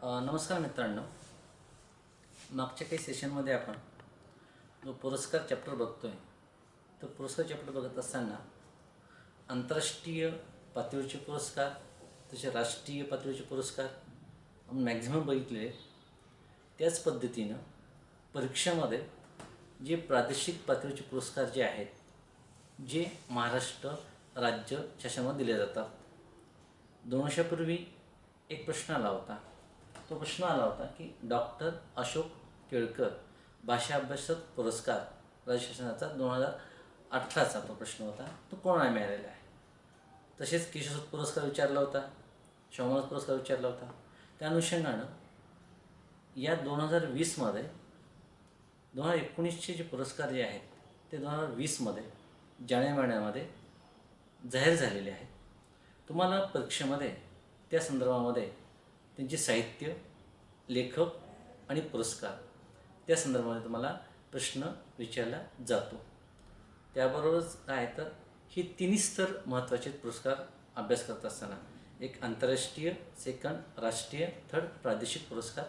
नमस्कार मित्रांनो, मागच्या काही सेशनमध्ये आपण जो पुरस्कार चॅप्टर बघतोय, तो पुरस्कार चॅप्टर बघत असताना आंतरराष्ट्रीय पातळीचे पुरस्कार तसे राष्ट्रीय पातळीचे पुरस्कार आपण मॅक्झिमम बघितले. त्याच पद्धतीनं परीक्षेमध्ये जे प्रादेशिक पातळीचे पुरस्कार जे आहेत, जे महाराष्ट्र राज्य शासनामध्ये दिले जातात. 2 वर्षापूर्वी एक प्रश्न आला होता. तो प्रश्न आला होता की डॉक्टर अशोक केळकर भाषा अभ्यासक पुरस्कार राज्य शासनाचा 2018चा तो प्रश्न होता. तो कोणाला मिळालेला आहे? तसेच केशवसूत पुरस्कार विचारला होता, शाहू पुरस्कार विचारला होता. त्या अनुषंगानं या 2020मध्ये 2019चे जे पुरस्कार जे आहेत ते 2020मध्ये जानेवारी महिन्यामध्ये जाहीर झालेले आहेत. तुम्हाला परीक्षेमध्ये त्या संदर्भामध्ये त्यांचे साहित्य, लेखक आणि पुरस्कार त्या संदर्भामध्ये तुम्हाला प्रश्न विचारला जातो. त्याबरोबरच काय तर ही तिन्ही स्तर महत्त्वाचे पुरस्कार अभ्यास करत असताना एक आंतरराष्ट्रीय, सेकंड राष्ट्रीय, थर्ड प्रादेशिक पुरस्कार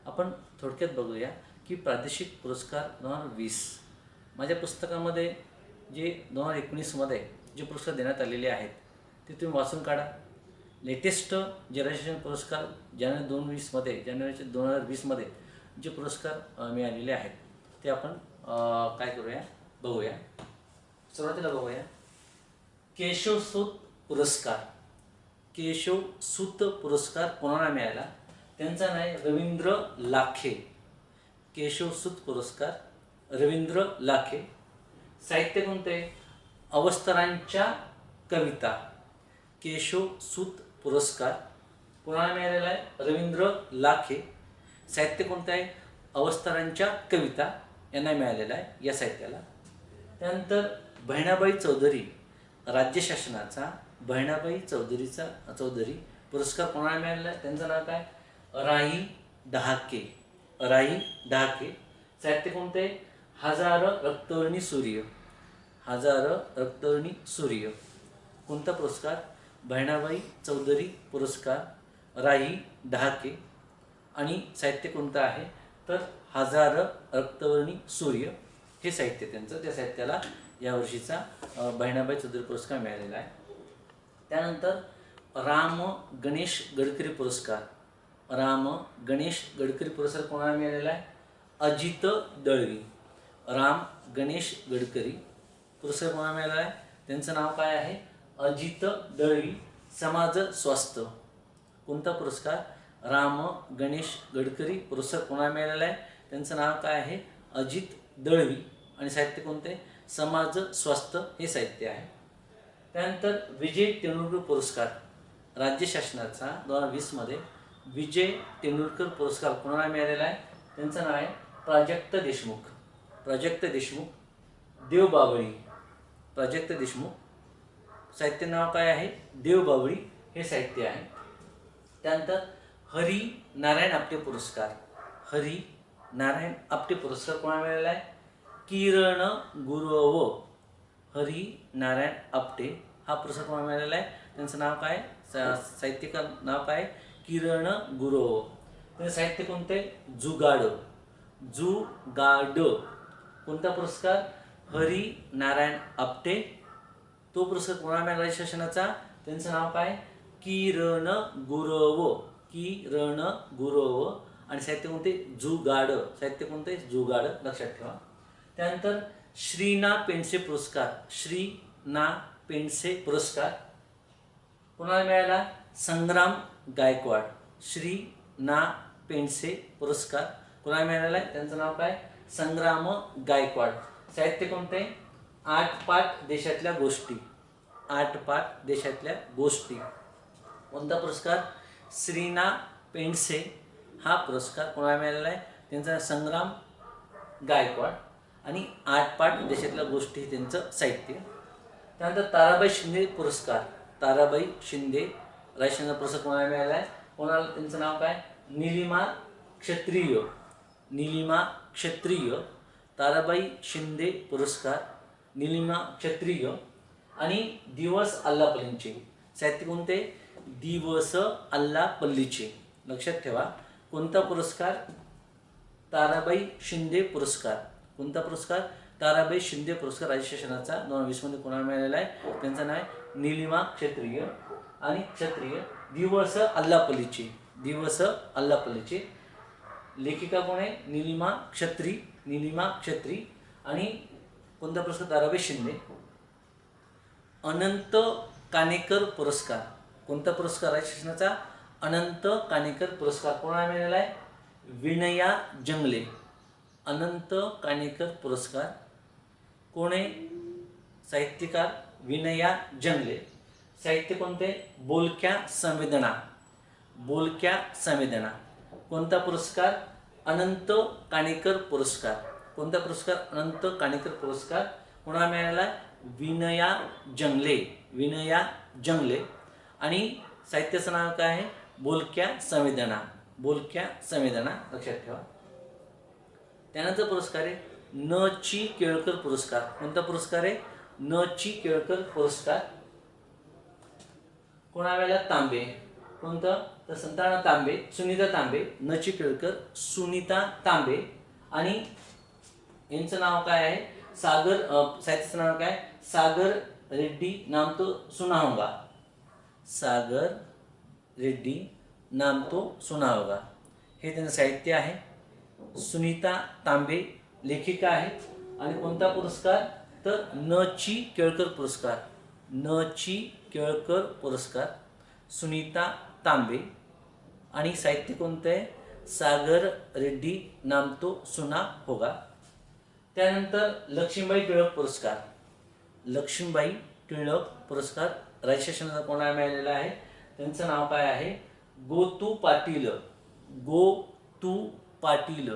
आपण थोडक्यात बघूया की प्रादेशिक पुरस्कार 2020 माझ्या पुस्तकामध्ये जे 2019मध्ये जे पुरस्कार देण्यात आलेले आहेत ते तुम्ही वाचून काढा. लेटेस्ट जे राज्य पुरस्कार जानेवारी 2020मध्ये जे पुरस्कार मिळालेले आहेत ते आपण काय करूया बघूया. सुरुवातीला बघूया केशवसूत पुरस्कार. केशवसूत पुरस्कार कोणाला मिळाला? त्यांचं नाव आहे रवींद्र लाखे. केशवसूत पुरस्कार रवींद्र लाखे. साहित्य कोणते? अवस्थरांच्या कविता. केशवसूत पुरस्कार कोणाला मिळालेला आहे? रवींद्र लाखे. साहित्य कोणतं आहे? अवस्थरांच्या कविता यांना मिळालेला आहे या साहित्याला. त्यानंतर बहिणाबाई चौधरी राज्य शासनाचा बहिणाबाई चौधरी पुरस्कार कोणाला मिळालेला आहे? त्यांचं नाव काय? राही डहाके. राही डहाके. साहित्य कोणते? हजार रक्तवर्णी सूर्य. हजार रक्तवर्णी सूर्य. कोणता पुरस्कार? बहिणाबाई चौधरी पुरस्कार राही डहाके. आणि साहित्य कोणतं आहे? तर हजार रक्तवर्णी सूर्य हे साहित्य त्यांचं. त्या साहित्याला यावर्षीचा बहिणाबाई चौधरी पुरस्कार मिळालेला आहे. त्यानंतर राम गणेश गडकरी पुरस्कार. राम गणेश गडकरी पुरस्कार कोणाला मिळालेला आहे? अजित दळवी. राम गणेश गडकरी पुरस्कार कोणाला मिळालेला आहे? त्यांचं नाव काय आहे? अजित दळवी. समाज स्वास्थ्य. कोणता पुरस्कार? राम गणेश गडकरी पुरस्कार कोणाला मिळालेला आहे? त्यांचं नाव काय आहे? अजित दळवी. आणि साहित्य कोणते? समाज स्वास्थ्य हे साहित्य आहे. त्यानंतर विजय तेंडुलकर पुरस्कार राज्य शासनाचा 2020मध्ये विजय तेंडुलकर पुरस्कार कोणाला मिळालेला आहे? त्यांचं नाव आहे प्राजक्त देशमुख. प्राजक्त देशमुख. देवबावळी. प्राजक्त देशमुख. साहित्य नाव काय आहे? देवबावळी हे साहित्य आहे. त्यानंतर हरी नारायण आपटे पुरस्कार. हरी नारायण आपटे पुरस्कार कोणाला मिळालेला आहे? किरण गुरव. हरी नारायण आपटे हा पुरस्कार कोणाला मिळालेला आहे? त्यांचं नाव काय? साहित्यकार नाव काय? किरण गुरव. त्यांचं साहित्य कोणते? जुगाड. जुगाड. कोणता पुरस्कार? हरी नारायण आपटे. तो पुरस्कार कोणाला मिळाला राज्य शासनाचा? त्यांचं नाव काय? किरण गुरव. किरण गुरव. आणि साहित्य कोणते? जुगाड. साहित्य कोणते? जुगाड. लक्षात ठेवा. त्यानंतर श्री ना पेंडसे पुरस्कार. श्री ना पेंडसे पुरस्कार कोणाला मिळाला? संग्राम गायकवाड. श्री ना पेंडसे पुरस्कार कोणाला मिळालेला आहे? त्यांचं नाव काय? संग्राम गायकवाड. साहित्य कोणते? 8 पाठ देशातल्या गोष्टी. 8 पाठ देशातल्या गोष्टी. कोणता पुरस्कार? श्रीना पेंडसे हा पुरस्कार कोणाला मिळालेला आहे? त्यांचा संग्राम गायकवाड. आणि 8 पाठ देशातल्या गोष्टी हे त्यांचं साहित्य. त्यानंतर ताराबाई शिंदे पुरस्कार. ताराबाई शिंदे राज्य पुरस्कार कोणाला मिळाला आहे? कोणाला? त्यांचं नाव काय? निलिमा क्षत्रिय. निलिमा क्षत्रिय. ताराबाई शिंदे पुरस्कार निलिमा क्षत्रिय. आणि दिवस अल्लापल्लीचे. साहित्य कोणते? दिवस अल्लापल्लीचे. लक्षात ठेवा. कोणता पुरस्कार? ताराबाई शिंदे पुरस्कार. कोणता पुरस्कार? ताराबाई शिंदे पुरस्कार राज्य शासनाचा 2020 मध्ये कोणाला मिळालेला आहे? त्यांचं नाव आहे नीलिमा क्षत्रिय. आणि क्षत्रिय दिवस अल्लापल्लीचे. दिवस अल्लापल्लीचे लेखिका कोण आहे? नीलिमा क्षत्री. नीलिमा क्षत्री. आणि कोणता पुरस्कार? ताराबाई शिंदे. अनंत काणेकर पुरस्कार. कोणता पुरस्कार राज्य शासनाचा? अनंत काणेकर पुरस्कार कोणाला मिळालेला आहे? विनया जंगले. अनंत काणेकर पुरस्कार कोण आहे? साहित्यकार विनया जंगले. साहित्य कोणते? बोलक्या संवेदना. बोलक्या संवेदना. कोणता पुरस्कार? अनंत काणेकर पुरस्कार. कोणता पुरस्कार? अनंत काणेकर पुरस्कार कोणाला मिळालेला आहे? विनया जंगले. विनया जंगले. आणि साहित्याचं नाव काय आहे? बोलक्या संवेदना. बोलक्या संवेदना लक्षात ठेवा. त्यानंतर पुरस्कार आहे न. ची. केळकर पुरस्कार. कोणता पुरस्कार आहे? न. ची. केळकर पुरस्कार कोणाला? तांबे. कोणतं? तर संताना तांबे, सुनीता तांबे. न. ची. केळकर सुनीता तांबे. आणि यांचं नाव काय आहे? सागर. साहित्याचं नाव काय? सागर रेड्डी नाम तो सुना होगा. सागर रेड्डी नाम तो सुना होगा हे त्यांचं साहित्य आहे. सुनीता तांबे लेखिका आहेत. आणि कोणता पुरस्कार? तर न. ची. केळकर पुरस्कार. न. ची. केळकर पुरस्कार सुनीता तांबे. आणि साहित्य कोणतं आहे? सागर रेड्डी नाम तो सुना होगा. त्यानंतर लक्ष्मीबाई टिळक पुरस्कार. लक्ष्मीबाई टिळक पुरस्कार राज्य शासनाचा कोणाला मिळालेला आहे? त्यांचं नाव काय आहे? गोतू पाटील. गोतू पाटील.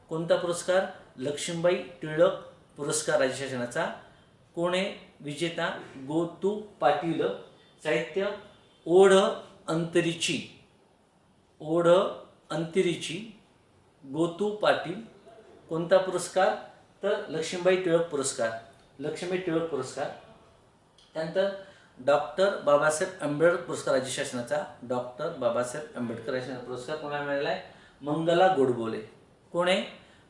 कोणता पुरस्कार? लक्ष्मीबाई टिळक पुरस्कार राज्य शासनाचा. कोण आहे विजेता? गोतू पाटील. साहित्य ओढ अंतरीची. ओढ अंतरीची गोतू पाटील. कोणता पुरस्कार? तर लक्ष्मीबाई टिळक पुरस्कार. लक्ष्मीबाई टिळक पुरस्कार. त्यानंतर डॉक्टर बाबासाहेब आंबेडकर पुरस्कार राज्य शासनाचा. डॉक्टर बाबासाहेब आंबेडकर राज्य शासनाचा पुरस्कार कोणाला मिळालेला आहे? मंगला गोडबोले. कोण आहे?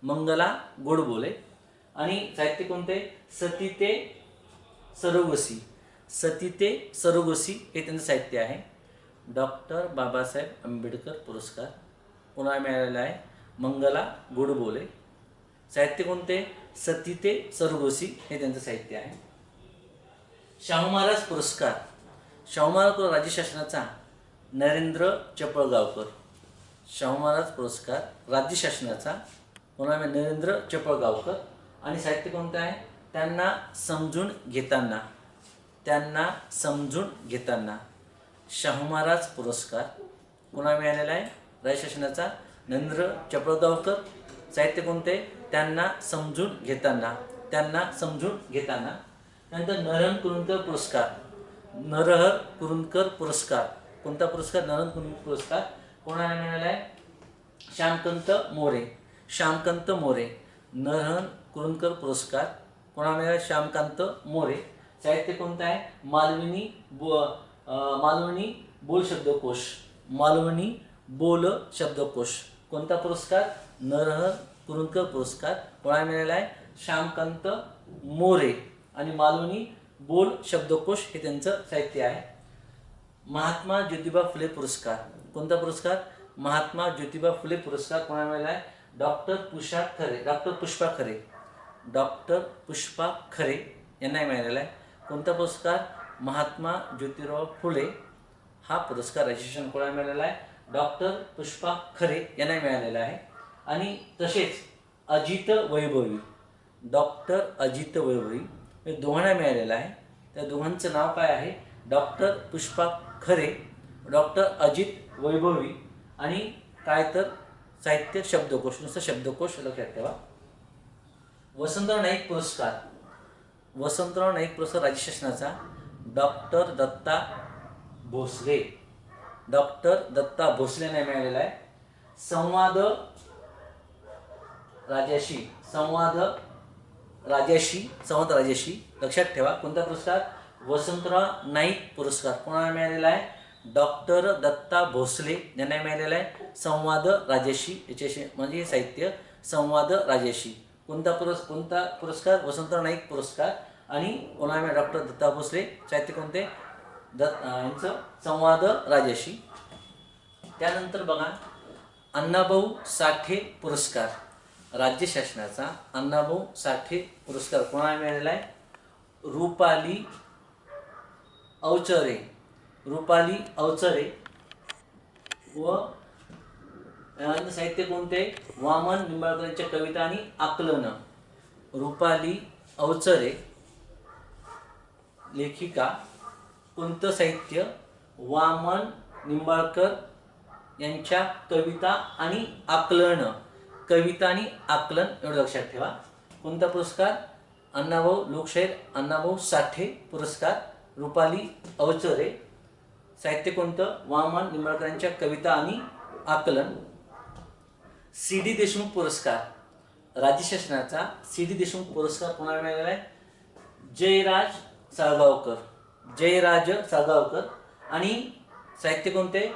मंगला गोडबोले. आणि साहित्य कोणते? सती ते सरोगसी. सती ते सरोगसी हे त्यांचं साहित्य आहे. डॉक्टर बाबासाहेब आंबेडकर पुरस्कार कोणाला मिळालेला आहे? मंगला गोडबोले. साहित्य कोणते? सती ते सरोगसी हे त्यांचं साहित्य आहे. शाहू महाराज पुरस्कार. शाहू महाराज राज्य शासनाचा नरेंद्र चपळगावकर. शाहू महाराज पुरस्कार राज्य शासनाचा कोणाला? नरेंद्र चपळगावकर. आणि साहित्य कोणतं आहे? त्यांना समजून घेताना. त्यांना समजून घेताना. शाहू महाराज पुरस्कार कोणाला मिळालेला आहे? राज्य शासनाचा नरेंद्र चपळगावकर. साहित्य कोणते? त्यांना समजून घेताना. त्यांना समजून घेताना. नंतर नरहर कुरुंदकर पुरस्कार. नरहर कुरुंदकर पुरस्कार कोणता पुरस्कार? नरहर कुरुंदकर पुरस्कार कोणाला मिळाला आहे? श्यामकांत मोरे. श्यामकांत मोरे. नरहर कुरुंदकर पुरस्कार कोणाला मिळाला? श्यामकांत मोरे. साहित्य कोणतं आहे? मालवणी मालवणी बोल शब्दकोश. मालवणी बोल शब्दकोश. कोणता पुरस्कार? नरहर कुरुंदकर पुरस्कार कोणाला मिळाला आहे? श्यामकांत मोरे. आणि मालवणी बोल शब्दकोश हे त्यांचं साहित्य आहे. महात्मा ज्योतिबा फुले पुरस्कार कोणता पुरस्कार? महात्मा ज्योतिबा फुले पुरस्कार कोणाला मिळाला आहे? डॉक्टर पुष्पा खरे. डॉक्टर पुष्पा खरे. डॉक्टर पुष्पा खरे यांना मिळालेला आहे. कोणता पुरस्कार? महात्मा ज्योतिराव फुले हा पुरस्कार राज्य शासन कोणाला मिळालेला आहे? डॉक्टर पुष्पा खरे यांना मिळालेला आहे. आणि तसेच अजित वैभवी. डॉक्टर अजित वैभवी हे दोघांना मिळालेलं आहे. त्या दोघांचं नाव काय आहे? डॉक्टर पुष्पा खरे, डॉक्टर अजित वैभवी. आणि काय तर साहित्य शब्दकोश. नुसतं शब्दकोश लक्षात ठेवा. वसंतराव नाईक पुरस्कार. वसंतराव नाईक पुरस्कार राज्य शासनाचा डॉक्टर दत्ता भोसले. डॉक्टर दत्ता भोसले यांना मिळालेला आहे. संवाद राजाशी. संवाद राजाशी. संवाद राजाशी लक्षात ठेवा. कोणता पुरस्कार? वसंतराव नाईक पुरस्कार कोणाला मिळालेला आहे? डॉक्टर दत्ता भोसले यांना मिळालेला आहे संवाद राजेशी, याच्याशी म्हणजे साहित्य संवाद राजेशी. कोणता पुरस्कार? वसंतराव नाईक पुरस्कार. आणि कोणाला मिळाला? डॉक्टर दत्ता भोसले. साहित्य कोणते? यांचं संवाद राजेशी. त्यानंतर बघा अण्णाभाऊ साठे पुरस्कार, राज्य शासनाचा अण्णाभाऊ साठे पुरस्कार कोणाला मिळालेला आहे? रुपाली अवचरे. रुपाली अवचरे. व साहित्य कोणते? वामन निंबाळकरांच्या कविता आणि आकलन. रुपाली अवचरे लेखिका. कोणतं साहित्य? वामन निंबाळकर यांच्या कविता आणि आकलन. कविता आणि आकलन एवढं लक्षात ठेवा. कोणता पुरस्कार? अण्णाभाऊ लोकशाहीर अण्णाभाऊ साठे पुरस्कार. रुपाली अवचरे. साहित्य कोणतं? वामन निंबाळकरांच्या कविता आणि आकलन. सी.डी. देशमुख पुरस्कार, राज्य शासनाचा सी.डी. देशमुख पुरस्कार कोणाला मिळालेला आहे? जयराज साळगावकर. जयराज साळगावकर. आणि साहित्य कोणते?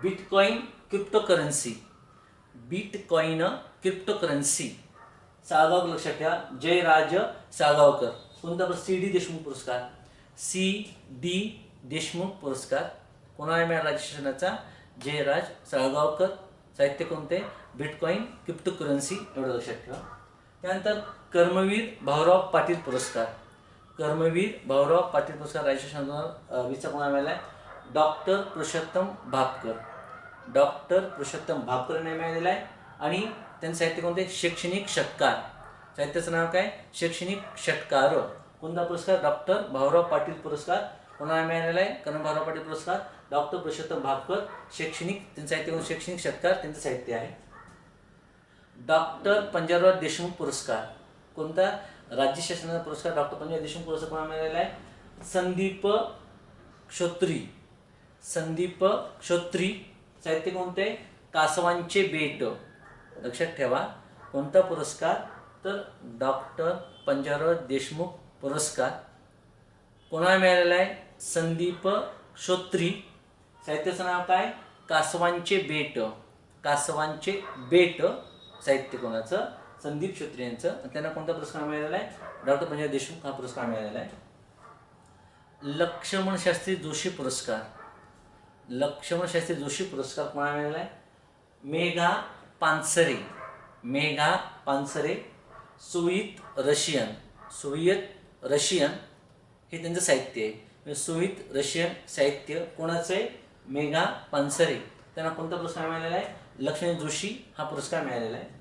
Bitcoin cryptocurrency. Bitcoin cryptocurrency. Salgaonkar लक्षात ठेवा. जयराज साळगावकर. कोणता? सी.डी. देशमुख पुरस्कार. सी.डी. देशमुख पुरस्कार कोणाला मिळाला? राज्य शासनाचा जयराज साळगावकर. साहित्य कोणते? बिटकॉइन क्रिप्टोकरन्सी एवढं लक्षात ठेवा. त्यानंतर कर्मवीर भाऊराव पाटील पुरस्कार. कर्मवीर भाऊराव पाटील पुरस्कार राज्य शासनाचा 20 कोणाला मिळाला आहे? डॉक्टर पुरुषोत्तम भापकर. डॉक्टर पुरुषोत्तम भापकर यांना मिळालेला आहे. आणि त्यांचं साहित्य कोणते? शैक्षणिक षटकार. साहित्याचं नाव काय? शैक्षणिक षटकार. कोणता पुरस्कार? डॉक्टर भाऊराव पाटील पुरस्कार कोणाला मिळालेला आहे? कर्मवीर भाऊराव पाटील पुरस्कार डॉक्टर पुरुषोत्तम भापकर. शैक्षणिक त्यांचं साहित्य शैक्षणिक षटकार त्यांचं साहित्य आहे. डॉक्टर पंजाबराव देशमुख पुरस्कार. कोणता? राज्य शासनाचा पुरस्कार डॉक्टर पंजाबराव देशमुख पुरस्कार कोणाला मिळालेला आहे? संदीप क्षोत्री. संदीप क्षोत्री. साहित्य कोणते? कासवांचे बेट. लक्षात ठेवा. कोणता पुरस्कार? तर डॉक्टर पंजाबराव देशमुख पुरस्कार कोणाला मिळालेला आहे? संदीप क्षोत्री. साहित्याचं नाव काय? कासवांचे बेट. कासवांचे बेट. साहित्य कोणाचं? संदीप क्षोत्री यांचं. त्यांना कोणता पुरस्कार मिळालेला आहे? डॉक्टर पंजाबराव देशमुख हा पुरस्कार मिळालेला आहे. लक्ष्मण शास्त्री जोशी पुरस्कार. लक्ष्मण शास्त्री जोशी पुरस्कार कोणाला मिळालेला आहे? Megha Pansare. Megha Pansare. Soviet Russian. Soviet Russian हे त्यांचं साहित्य आहे. सोव्हिएत रशियन साहित्य कोणाचं आहे? मेघा पानसरे. त्यांना कोणता पुरस्कार मिळालेला आहे? लक्ष्मण जोशी हा पुरस्कार मिळालेला आहे.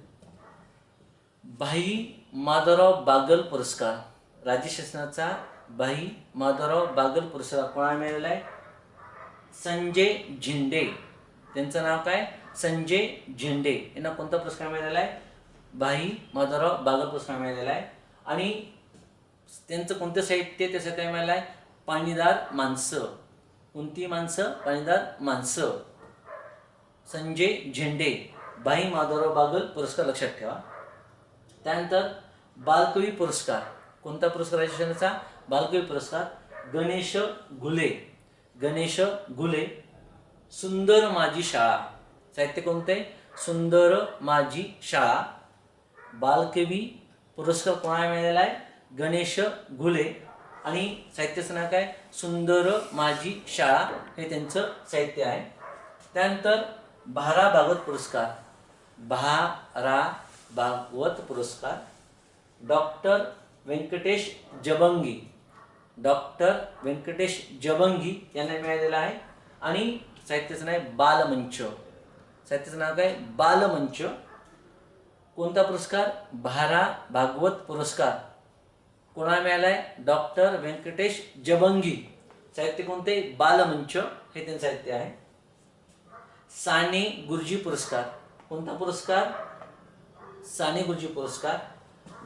भाई माधवराव बागल पुरस्कार. राज्य शासनाचा भाई माधवराव बागल पुरस्कार कोणाला मिळालेला आहे? संजय झेंडे. त्यांचं नाव काय? संजय झेंडे. यांना कोणता पुरस्कार मिळालेला आहे? भाई माधवराव बागल पुरस्कार मिळालेला आहे. आणि त्यांचं कोणतं साहित्य? त्याचं काय मिळालं आहे? पाणीदार माणसं. कोणती माणसं? पाणीदार माणसं. संजय झेंडे. भाई माधवराव बागल पुरस्कार लक्षात ठेवा. त्यानंतर बालकवी पुरस्कार. कोणता पुरस्कार राज्य शासनाचा? बालकवी पुरस्कार गणेश घुले. गणेश घुले. सुंदर माझी शाळा. साहित्य कोणते? सुंदर माझी शाळा. बालकवी पुरस्कार कोणाला मिळालेला आहे? गणेश घुले. आणि साहित्याचं नाव काय? सुंदर माझी शाळा हे त्यांचं साहित्य आहे. त्यानंतर भा.रा. भागवत पुरस्कार. भा.रा. भागवत पुरस्कार डॉक्टर व्यंकटेश जबंगी. डॉक्टर व्यंकटेश जबंगी यांना मिळालेला आहे. आणि साहित्याचं नाव आहे बालमंच. साहित्याचं नाव काय? बालमंच. कोणता पुरस्कार? भा.रा. भागवत पुरस्कार कोणाला मिळाला आहे? डॉक्टर व्यंकटेश जबंगी. साहित्य कोणते? बालमंच हे त्यांचं साहित्य आहे. साने गुरुजी पुरस्कार. कोणता पुरस्कार? साने गुरुजी पुरस्कार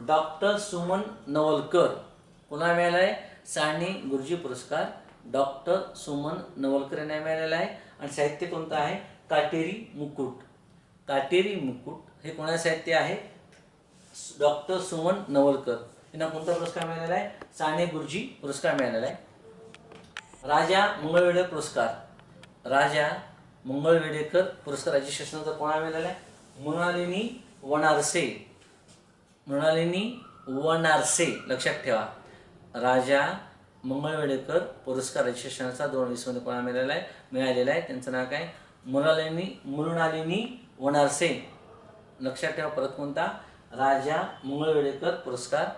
डॉक्टर सुमन नवलकर. कोणाला मिळाला आहे? साने गुरुजी पुरस्कार डॉक्टर सुमन नवलकर यांना मिळालेला आहे. आणि साहित्य कोणतं आहे? काटेरी मुकुट. काटेरी मुकुट हे कोणाचं साहित्य आहे? डॉक्टर सुमन नवलकर. यांना कोणता पुरस्कार मिळालेला आहे? साने गुरुजी पुरस्कार मिळालेला आहे. राजा मंगळवेढे पुरस्कार. राजा मंगळवेढेकर पुरस्कार राज्य शासनाचा कोणाला मिळालेला आहे? मृणालिनी वनारसे. मृणालिनी वनारसे लक्षात ठेवा. राजा मंगळवेढेकर पुरस्कार राज्य शासनाचा 2020 मध्ये कोणाला मिळालेला आहे? त्यांचं नाव काय? मृणालिनी वनारसे. लक्षात ठेवा. परत कोणता? राजा मंगळवेढेकर पुरस्कार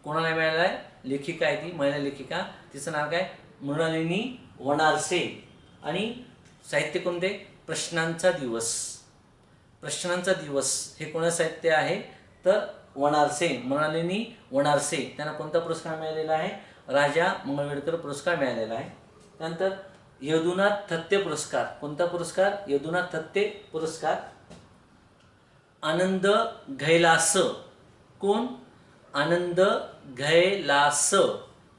कोणाला मिळालेला आहे? लेखिका आहे ती, महिला लेखिका, तिचं नाव काय? मृणालिनी वनारसे. आणि साहित्य कोणते? प्रश्नांचा दिवस. प्रश्नांचा दिवस हे कोणाचं साहित्य आहे? तर वनारसे, मृणालिनी वनारसे. त्यांना कोणता पुरस्कार मिळालेला आहे? राजा मंगळवेढेकर पुरस्कार मिळालेला आहे. त्यानंतर यदुनाथ थत्ते पुरस्कार. कोणता पुरस्कार? यदुनाथ थत्ते पुरस्कार. आनंद घैलास. कोण? आनंद घैलास.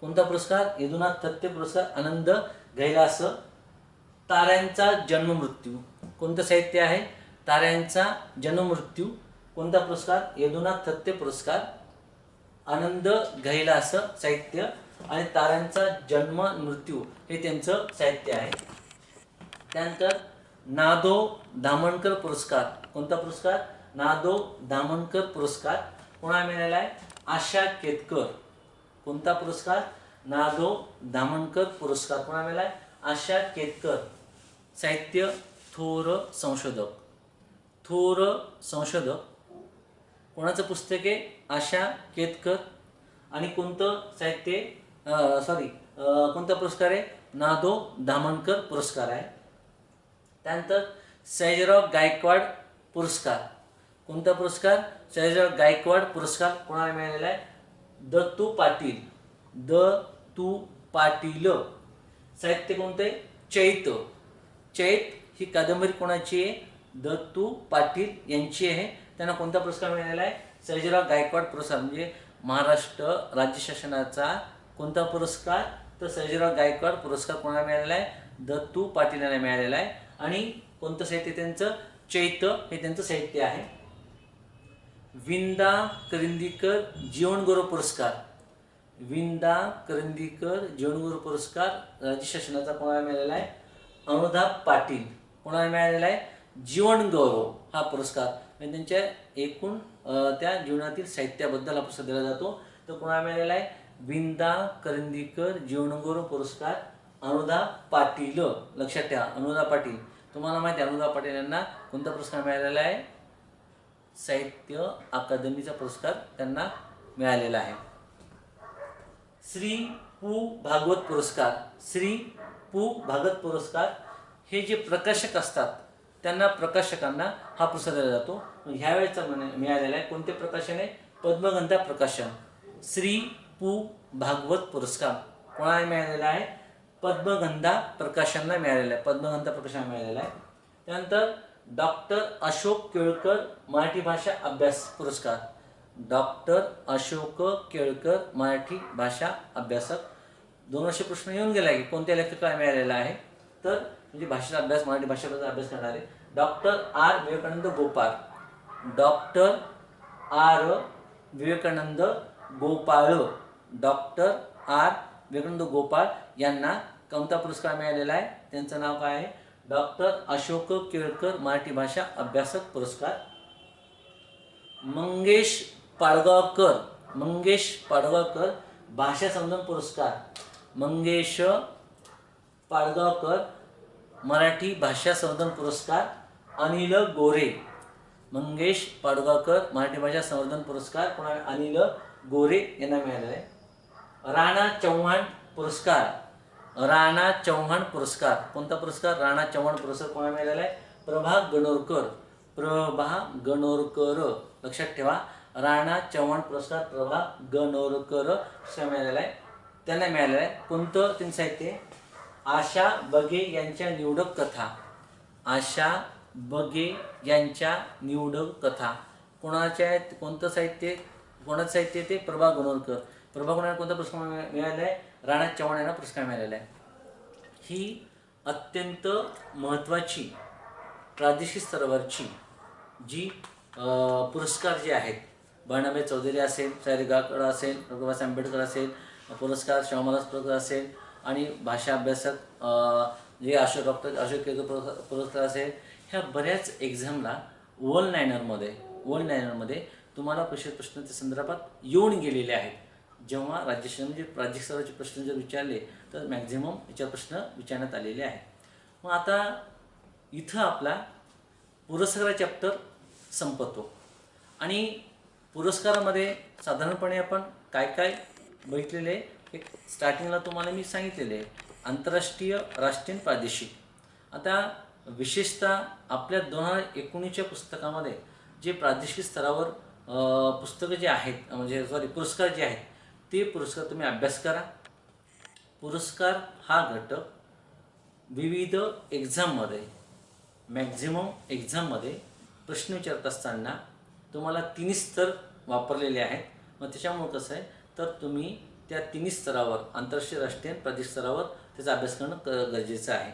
कोणता पुरस्कार? यदुनाथ थत्ते पुरस्कार, आनंद घैलास. ताऱ्यांचा जन्ममृत्यू. कोणतं साहित्य आहे? ताऱ्यांचा जन्ममृत्यू. कोणता पुरस्कार? यदुनाथ थत्ते पुरस्कार, आनंद घैलास साहित्य, आणि ताऱ्यांचा जन्म मृत्यू हे त्यांचं साहित्य आहे. त्यानंतर नादो दामणकर पुरस्कार. कोणता पुरस्कार? नादो दामणकर पुरस्कार कोणाला मिळालेला आहे? आशा केतकर. कोणता पुरस्कार? नादो दामणकर पुरस्कार कोणाला मिळाला आहे? आशा केतकर. साहित्य थोर संशोधक. थोर संशोधक कोणाचं पुस्तक आहे? आशा केतकर. आणि कोणतं साहित्य? कोणता पुरस्कार आहे? नादो दामणकर पुरस्कार आहे. त्यानंतर सयाजीराव गायकवाड पुरस्कार. कोणता पुरस्कार? सयाजीराव गायकवाड पुरस्कार कोणाला मिळालेला आहे? दत्तू पाटील. दत्तू पाटील. साहित्य कोणते? चैत. चैत ही कादंबरी कोणाची आहे? दत्तू पाटील यांची आहे. त्यांना कोणता पुरस्कार मिळालेला आहे? सयाजीराव गायकवाड पुरस्कार. म्हणजे महाराष्ट्र राज्य शासनाचा कोणता पुरस्कार? तर सयाजीराव गायकवाड पुरस्कार कोणाला मिळालेला आहे? दत्तू पाटील यांना मिळालेला आहे. आणि कोणतं साहित्य त्यांचं? चैत हे त्यांचं साहित्य आहे. विंदा करंदीकर जीवनगौरव पुरस्कार. विंदा करंदीकर जीवनगौरव पुरस्कार राज्य शासनाचा कोणाला मिळालेला आहे? अनुदा पाटील. कोणाला मिळालेला आहे? जीवनगौरव हा पुरस्कार. आणि त्यांच्या एकूण त्या जीवनातील साहित्याबद्दल हा पुरस्कार दिला जातो. तर कोणाला मिळालेला आहे? विंदा करंदीकर जीवनगौरव पुरस्कार अनुदा पाटील. लक्षात ठेवा, अनुदा पाटील. तुम्हाला माहिती आहे अनुदा पाटील यांना कोणता पुरस्कार मिळालेला आहे? साहित्य अकादमीचा पुरस्कार त्यांना मिळालेला आहे. श्री पु भागवत पुरस्कार. श्री पु भागवत पुरस्कार हे जे प्रकाशक असतात त्यांना, प्रकाशकांना हा पुरस्कार दिला जातो. ह्यावेळेचा मिळालेला आहे कोणते प्रकाशन आहे? पद्मगंधा प्रकाशन. श्री पु भागवत पुरस्कार कोणाला मिळालेला आहे? पद्मगंधा प्रकाशनला मिळालेला आहे. पद्मगंधा प्रकाशनाला मिळालेला आहे. त्यानंतर डॉक्टर अशोक केळकर मराठी भाषा अभ्यास पुरस्कार. डॉक्टर अशोक केळकर मराठी भाषा अभ्यासक. 2 वर्ष प्रश्न येऊन गेला की कोणत्या लेखकाला मिळालेला आहे? तर म्हणजे भाषेचा अभ्यास, मराठी भाषेचा अभ्यास करणारे doctor R Vivekanand Gopal. Doctor R Vivekanand Gopal. Doctor R Vivekanand Gopal यांना कोणता पुरस्कार मिळालेला आहे? त्यांचं नाव काय आहे? डॉक्टर अशोक केळकर मराठी भाषा अभ्यासक पुरस्कार. मंगेश पाडगावकर. मंगेश पाडगावकर भाषा संवर्धन पुरस्कार. मंगेश पाडगावकर मराठी भाषा संवर्धन पुरस्कार. अनिल गोरे. मंगेश पाडगावकर मराठी भाषा संवर्धन पुरस्कार कोणाला? अनिल गोरे यांना मिळालेला आहे. राणा चव्हाण पुरस्कार. राणा चव्हाण पुरस्कार कोणता पुरस्कार? राणा चव्हाण पुरस्कार कोणाला मिळालेला आहे? प्रभा गणोरकर. प्रभा गणोरकर. लक्षात ठेवा, राणा चव्हाण पुरस्कार प्रभा गणोरकर मिळालेला आहे. त्यांना मिळालेला आहे. कोणतं त्यांचं साहित्य? आशा बगे यांच्या निवडक कथा. आशा बगे यांच्या निवडक कथा कोणाच्या आहेत? कोणतं साहित्य? कोणाचं साहित्य ते? प्रभा गणोरकर. प्रभा गणोरकर कोणता पुरस्कार मिळालेला आहे? राणा चव्हाण यांना पुरस्कार मिळालेला आहे. ही अत्यंत महत्त्वाची प्रादेशिक स्तरावरची जी पुरस्कार जे आहेत, बहिणाबाई चौधरी असेल, सायरी गावकर असेल, डॉ. आंबेडकर असेल, पुरस्कार शाहू महाराज पुरस्कार असेल, आणि भाषा अभ्यासक जे डॉक्टर अशोक केळकर पुरस्कार असेल, ह्या बऱ्याच एक्झामला वर्ल्ड लायनरमध्ये तुम्हाला प्रश्न त्या संदर्भात येऊन गेलेले आहेत. जेव्हा म्हणजे राज्य स्तराचे प्रश्न जर विचारले तर मॅक्झिमम याच्यावर प्रश्न विचारण्यात आलेले आहेत. मग आता इथं आपला पुरस्कार चॅप्टर संपतो आणि पुरस्कारामध्ये साधारणपणे आपण काय काय बघितलेले, एक स्टार्टिंगला तुम्हाला मी सांगितलेले आहे आंतरराष्ट्रीय, राष्ट्रीय, प्रादेशिक. आता विशेषतः आपल्या 2019च्या पुस्तकामध्ये जे प्रादेशिक स्तरावर पुस्तकं जे आहेत, म्हणजे पुरस्कार जे आहेत, ते पुरस्कार तुम्ही अभ्यास करा. पुरस्कार हा घटक विविध एक्झाममध्ये, मॅक्झिमम एक्झाममध्ये प्रश्न विचारत असताना तुम्हाला 3 स्तर वापरलेले आहेत. मग त्याच्यामुळं कसं आहे, तर तुम्ही त्या 3 स्तरावर, आंतरराष्ट्रीय, राष्ट्रीय, प्रादेशिक स्तरावर त्याचा अभ्यास करणं गरजेचं आहे.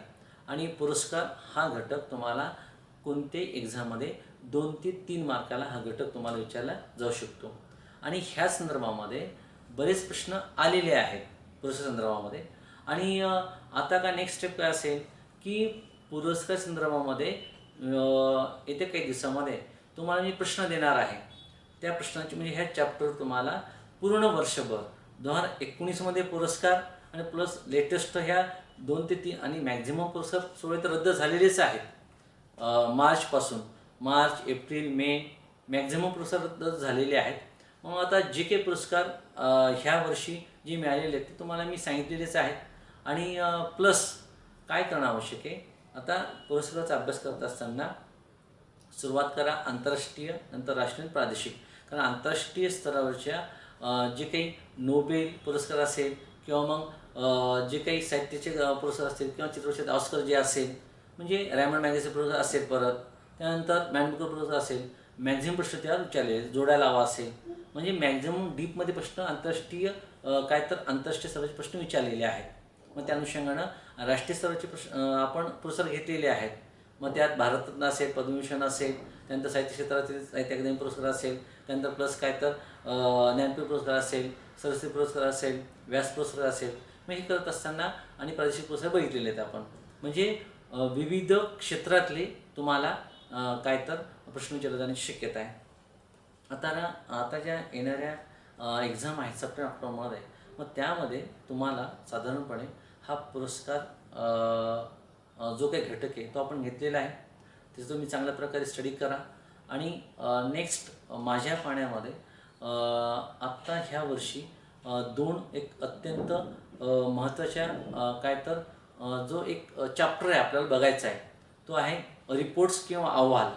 आणि पुरस्कार हा घटक तुम्हाला कोणत्याही एक्झाममध्ये 2 ते 3 मार्काला हा घटक तुम्हाला विचारला जाऊ शकतो. आणि ह्या संदर्भामध्ये बरेच प्रश्न आलेले आहेत पुरस्कार संदर्भामध्ये. आणि आता का नेक्स्ट स्टेप काय असेल की पुरस्कार संदर्भामध्ये येत्या काही दिवसामध्ये तुम्हाला मी प्रश्न देणार आहे. त्या प्रश्नाची म्हणजे ह्या चॅप्टर तुम्हाला पूर्ण वर्षभर 2019मध्ये पुरस्कार आणि प्लस लेटेस्ट ह्या 2 ते 3 आणि मॅक्झिमम पुरस्कार सोहळे तर रद्द झालेलेच आहेत. मार्च, एप्रिल, मे मॅक्झिमम पुरस्कार रद्द झालेले आहेत. मग आता जे काही पुरस्कार ह्या वर्षी जे मिळालेले आहेत ते तुम्हाला मी सांगितलेलेच आहेत. आणि प्लस काय करणं आवश्यक आहे, आता पुरस्काराचा अभ्यास करत असताना सुरुवात करा आंतरराष्ट्रीय, नंतर राष्ट्रीय, प्रादेशिक. कारण आंतरराष्ट्रीय स्तरावरच्या जे काही नोबेल पुरस्कार असेल किंवा मग जे काही साहित्याचे पुरस्कार असतील किंवा चित्रपटाचे ऑस्कर जे असेल, म्हणजे रॅमन मॅगझिन पुरस्कार असेल, परत त्यानंतर मॅन बुकर पुरस्कार असेल, मॅक्झिमम प्रश्न त्यावर विचारले जोडायला हवा असेल, म्हणजे मॅक्झिमम डीपमध्ये प्रश्न आंतरराष्ट्रीय आंतरराष्ट्रीय स्तराचे प्रश्न विचारलेले आहेत. मग त्या अनुषंगानं राष्ट्रीय स्तराचे प्रश्न आपण पुरस्कार घेतलेले आहेत. मग त्यात भारतरत्न असेल, पद्मभूषण असेल, त्यानंतर साहित्य क्षेत्रातील साहित्य अकादमी पुरस्कार असेल, त्यानंतर प्लस ज्ञानपीठ पुरस्कार असेल, सरस्वती पुरस्कार असेल, व्यास पुरस्कार असेल. मग हे करत असताना आणि प्रादेशिक पुरस्कार बघितलेले आहेत आपण. म्हणजे विविध क्षेत्रातले तुम्हाला प्रश्न विचारले जाण्याची शक्यता आहे. आता ज्या येणाऱ्या एक्झाम आहेत सप्टेंबर ऑक्टोबरमध्ये, मग त्यामध्ये तुम्हाला साधारणपणे हा पुरस्कार जो काही घटक आहे तो आपण घेतलेला आहे. त्याचं तुम्ही चांगल्या प्रकारे स्टडी करा. आणि नेक्स्ट माझ्या पाण्यामध्ये आत्ता ह्या वर्षी 2 एक अत्यंत महत्त्वाच्या जो एक चॅप्टर आहे आपल्याला बघायचा आहे, तो आहे रिपोर्ट्स किंवा अहवाल.